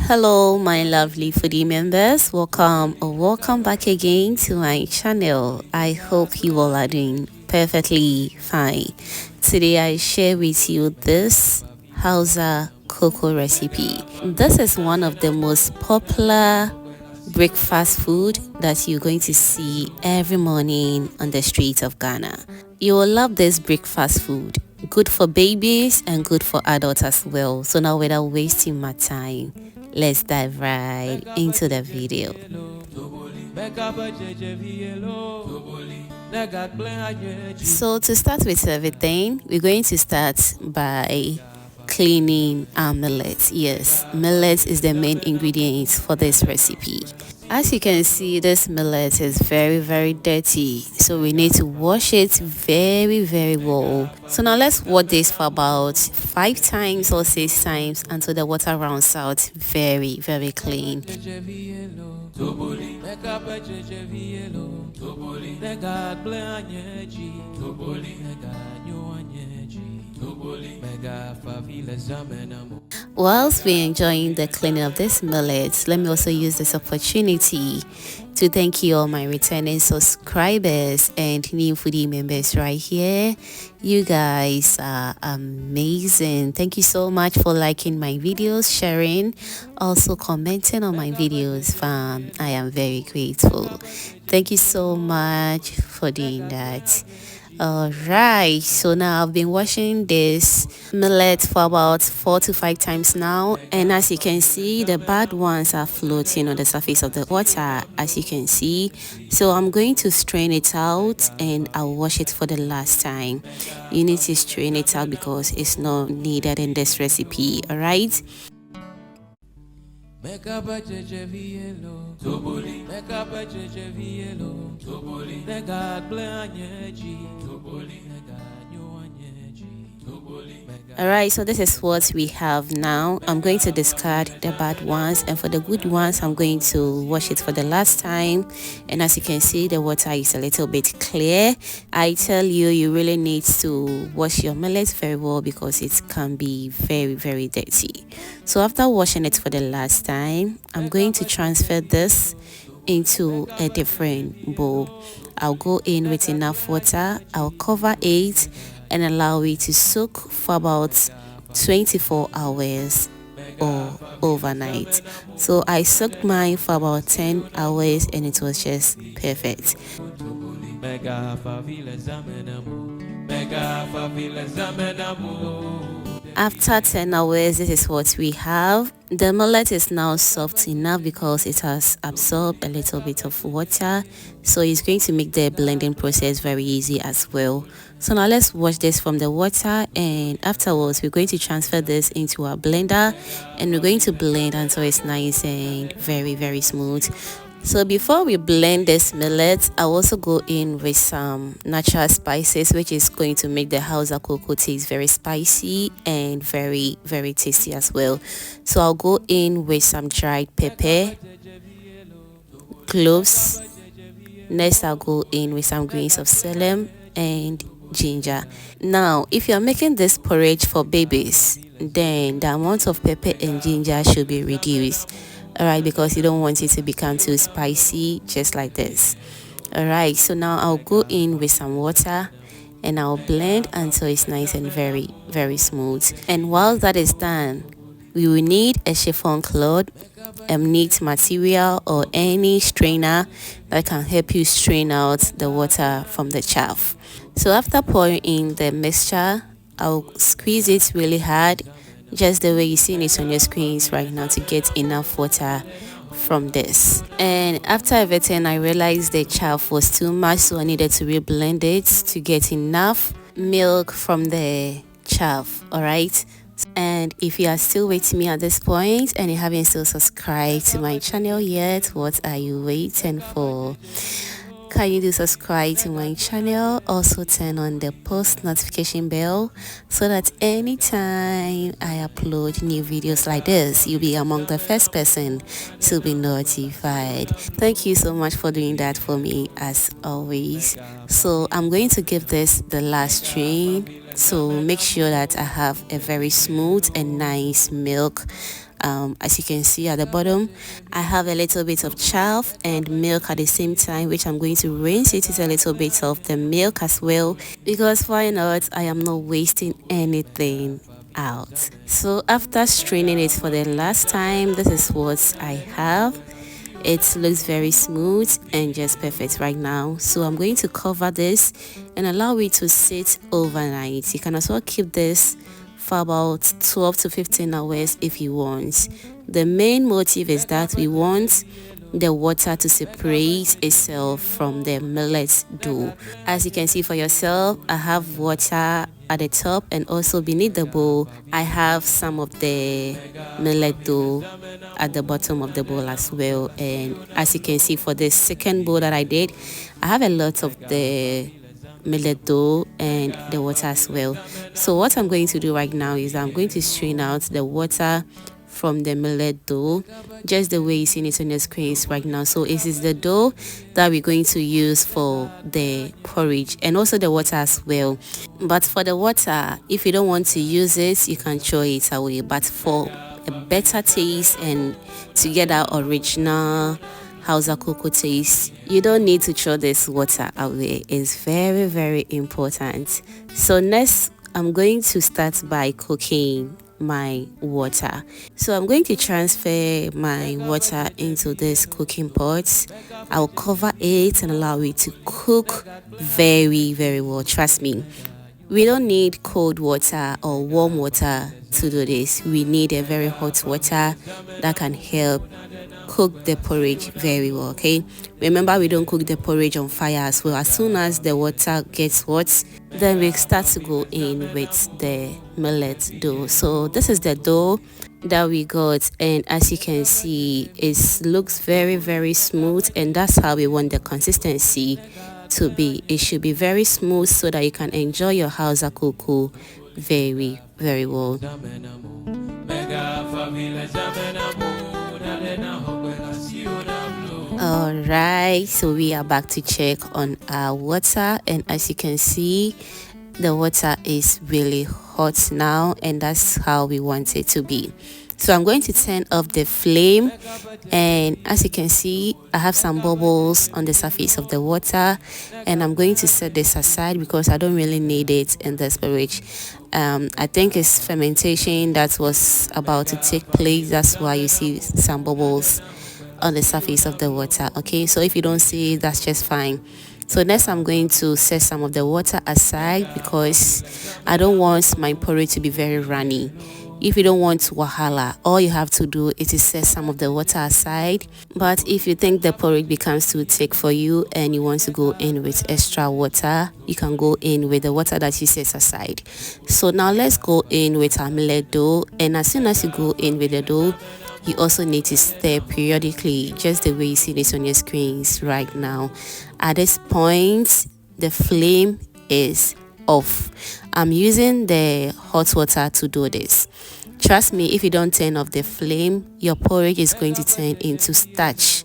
Hello my lovely foodie members, welcome back again to my channel. I hope you all are doing perfectly fine. Today I share with you this Hausa Koko recipe. This is one of the most popular breakfast food that you're going to see every morning on the streets of Ghana. You will love this breakfast food. Good for babies and good for adults as well. So now without wasting my time, let's dive right into the video. So to start with everything, we're going to start by cleaning our millet. Yes, millet is the main ingredient for this recipe. As you can see, this millet is very dirty, so we need to wash it very well. So now let's wash this for about 5 times or 6 times until the water runs out very clean. Whilst we're enjoying the cleaning of this millet, let me also use this opportunity to thank you all my returning subscribers and new foodie members right here. You guys are amazing. Thank you so much for liking my videos, sharing, also commenting on my videos, fam. I am very grateful. Thank you so much for doing that. Alright, so now I've been washing this millet for about 4 to 5 times now, and as you can see, the bad ones are floating on the surface of the water, as you can see. So I'm going to strain it out and I'll wash it for the last time. You need to strain it out because it's not needed in this recipe. Alright, alright, so this is what we have now. I'm going to discard the bad ones, and for the good ones I'm going to wash it for the last time. And as you can see, the water is a little bit clear. I tell you, you really need to wash your millet very well because it can be very dirty. So after washing it for the last time, I'm going to transfer this into a different bowl. I'll go in with enough water, I'll cover it and allow it to soak for about 24 hours or overnight. So I soaked mine for about 10 hours and it was just perfect. After 10 hours, this is what we have. The millet is now soft enough because it has absorbed a little bit of water, so it's going to make the blending process very easy as well. So now let's wash this from the water, and afterwards we're going to transfer this into our blender and we're going to blend until it's nice and very smooth. So before we blend this millet, I'll also go in with some natural spices, which is going to make the Hausa Koko taste very spicy and very tasty as well. So I'll go in with some dried pepper, cloves. Next I'll go in with some grains of Selim and ginger. Now if you're making this porridge for babies, then the amount of pepper and ginger should be reduced. Alright, because you don't want it to become too spicy, just like this. Alright, so now I'll go in with some water and I'll blend until it's nice and very smooth. And while that is done, we will need a chiffon cloth, a neat material or any strainer that can help you strain out the water from the chaff. So after pouring in the mixture, I'll squeeze it really hard, just the way you're seeing it on your screens right now, to get enough water from this. And after everything, I realized the chaff was too much, so I needed to reblend it to get enough milk from the chaff. Alright, and if you are still with me at this point and you haven't still subscribed to my channel yet, what are you waiting for? Can you do subscribe to my channel? Also turn on the post notification bell so that anytime I upload new videos like this, you'll be among the first person to be notified. Thank you so much for doing that for me as always. So I'm going to give this the last strain, so make sure that I have a very smooth and nice milk As you can see at the bottom, I have a little bit of chaff and milk at the same time, which I'm going to rinse it with a little bit of the milk as well, because why not? I am not wasting anything out. So after straining it for the last time, this is what I have. It looks very smooth and just perfect right now. So I'm going to cover this and allow it to sit overnight. You can also keep this for about 12 to 15 hours if you want. The main motive is that we want the water to separate itself from the millet dough. As you can see for yourself, I have water at the top, and also beneath the bowl I have some of the millet dough at the bottom of the bowl as well. And as you can see for the second bowl that I did, I have a lot of the millet dough and the water as well. So what I'm going to do right now is I'm going to strain out the water from the millet dough, just the way you see it on your screens right now. So it is the dough that we're going to use for the porridge, and also the water as well. But for the water, if you don't want to use it, you can throw it away. But for a better taste and to get that original Hausa Koko taste, you don't need to throw this water away. It's very, very important. So next, I'm going to start by cooking my water. So I'm going to transfer my water into this cooking pot. I'll cover it and allow it to cook very, very well. Trust me, we don't need cold water or warm water to do this. We need a very hot water that can help cook the porridge very well. Okay, remember, we don't cook the porridge on fire as well. As soon as the water gets hot, then we start to go in with the millet dough. So this is the dough that we got, and as you can see, it looks very, very smooth, and that's how we want the consistency to be. It should be very smooth so that you can enjoy your Hausa Koko very, very well. Alright, so we are back to check on our water, and as you can see, the water is really hot now, and that's how we want it to be. So I'm going to turn off the flame, and as you can see, I have some bubbles on the surface of the water, and I'm going to set this aside because I don't really need it in this porridge. I think it's fermentation that was about to take place. That's why you see some bubbles on the surface of the water. Okay, so if you don't see it, that's just fine. So next, I'm going to set some of the water aside because I don't want my porridge to be very runny. If you don't want wahala, all you have to do is to set some of the water aside. But if you think the porridge becomes too thick for you and you want to go in with extra water, you can go in with the water that you set aside. So now let's go in with our millet dough, and as soon as you go in with the dough, you also need to stir periodically, just the way you see this on your screens right now. At this point, the flame is off. I'm using the hot water to do this. Trust me, if you don't turn off the flame, your porridge is going to turn into starch,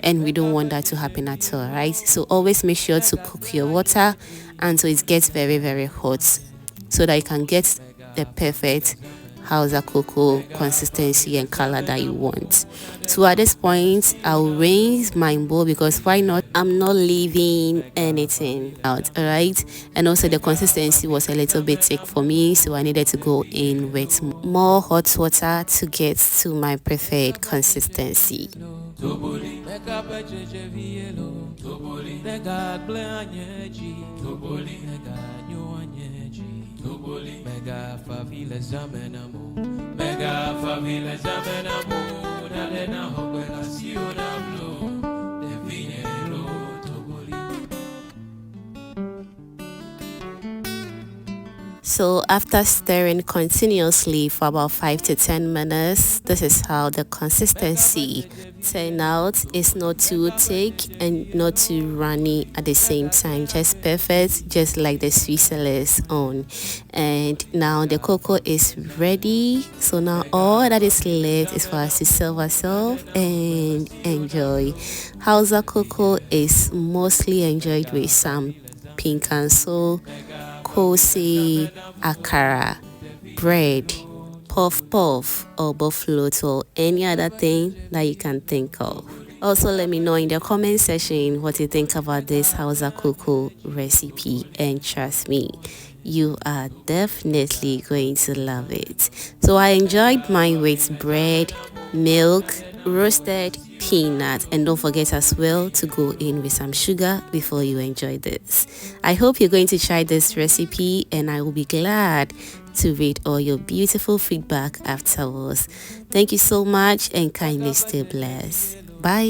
and we don't want that to happen at all, right? So always make sure to cook your water until it gets very, very hot so that you can get the perfect Hausa Koko consistency and color that you want. So at this point, I'll rinse my bowl because why not? I'm not leaving anything out, alright? And also the consistency was a little bit thick for me, so I needed to go in with more hot water to get to my preferred consistency. Mega favila zamenamu, mega favila zamenamu, dalena hokwela siona blo, devinero toboli. So after stirring continuously for about 5 to 10 minutes, this is how the consistency turned out. It's not too thick and not too runny at the same time, just perfect, just like the Swiss own. And now the cocoa is ready. So now all that is left is for us to serve ourselves and enjoy. Hausa Koko is mostly enjoyed with some pink and so, kose, akara, bread, puff puff or buffaloat or any other thing that you can think of. Also, let me know in the comment section what you think about this Hausa Koko recipe, and trust me, you are definitely going to love it. So I enjoyed mine with bread, milk, roasted peanut, and don't forget as well to go in with some sugar before you enjoy this. I hope you're going to try this recipe, and I will be glad to read all your beautiful feedback afterwards. Thank you so much, and kindly stay blessed. Bye.